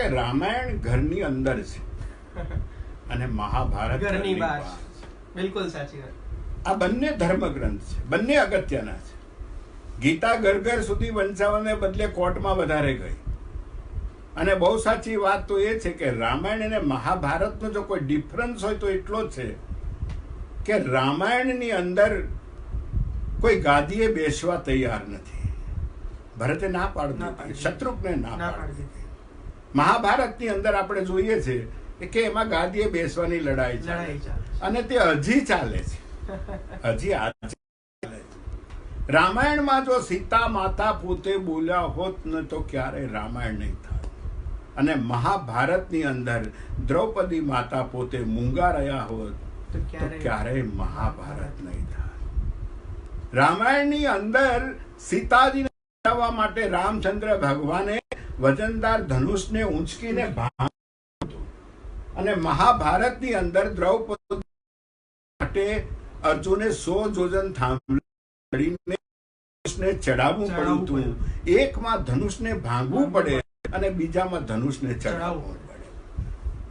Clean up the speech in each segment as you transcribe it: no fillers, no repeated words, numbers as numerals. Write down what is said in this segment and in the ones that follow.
કે રામાયણ ઘરની અંદર છે અને મહાભારત ઘરની બહાર છે. બિલકુલ સાચી વાત. આ બંને ધર્મગ્રંથ છે, બંને અગત્યના છે. ગીતા ઘર સુધી વંચાવવાને બદલે કોર્ટમાં વધારે ગઈ. અને બહુ સાચી વાત તો એ છે કે રામાયણ અને મહાભારતનો જો કોઈ ડિફરન્સ હોય તો એટલો જ છે કે રામાયણની અંદર કોઈ ગાદીએ બેસવા તૈયાર નથી. ભરતે ના પાડી, શત્રુઘ્ને ના પાડી. મહાભારતની અંદર આપણે જોઈએ છે કે એમાં ગાદીએ બેસવાની લડાઈ ચાલે અને તે હજી ચાલે છે, હજી આજે. રામાયણમાં જો સીતા માતા પોતે બોલ્યા હોત ને તો ક્યારે રામાયણ નહીં થાય. અને મહાભારતની અંદર દ્રૌપદી માતા પોતે મૂંગા રહ્યા હોત તો ક્યારેય મહાભારત નહીં થાય. રામાયણની અંદર સીતાજીને બચાવવા માટે રામચંદ્ર ભગવાને વજનદાર ધનુષને ઊંચકીને અને મહાભારતની અંદર દ્રૌપદી માટે અર્જુને 100 યોજન થાંભલીને ધનુષને ચડાવવું પડ્યું હતું. એકમાં ધનુષને ભાંગવું પડે અને બીજામાં ધનુષને ચડાવવું પડે.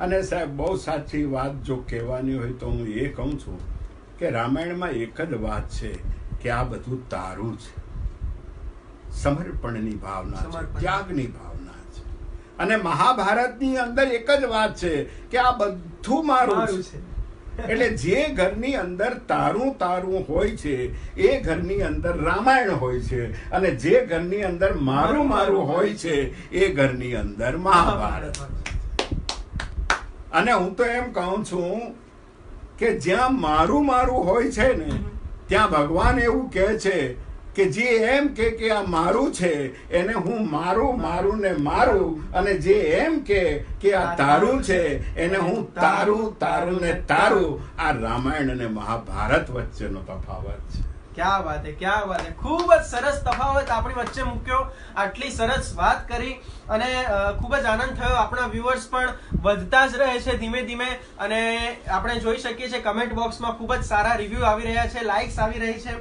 અને સાહેબ બહુ સાચી વાત જો કહેવાની હોય તો હું એ કહું છું કે રામાયણમાં એક જ વાત છે કે આ બધું તારું છે. સમર્પણની ભાવના છે, ત્યાગની ભાવના છે. અને મહાભારતની અંદર એક જ વાત છે કે આ બધું મારું છે. એટલે જે ઘરની અંદર તારું તારું હોય છે એ ઘરની અંદર રામાયણ હોય છે, અને જે ઘરની અંદર મારું મારું હોય છે એ ઘરની અંદર મહાભારત. અને હું તો એમ કહું છું કે જ્યાં મારું મારું હોય છે ને ત્યાં ભગવાન એવું કહે છે કે જે એમ કે આ મારું છે એને હું મારું મારું ને મારું, અને જે એમ કે આ તારું છે એને હું તારું તારું ને તારું. આ રામાયણ અને મહાભારત વચ્ચેનો તફાવત છે. ક્યાં વાત હે, ક્યાં વાત હે. ખૂબ જ સરસ તફાવત આપણી વચ્ચે મૂક્યો, આટલી સરસ વાત કરી અને ખૂબ જ આનંદ થયો. આપણા વ્યુઅર્સ પણ વધતા જ રહે છે ધીમે ધીમે, અને આપણે જોઈ શકીએ છીએ કમેન્ટ બોક્સમાં ખૂબ જ સારા રિવ્યુ આવી રહ્યા છે, લાઇક્સ આવી રહી છે.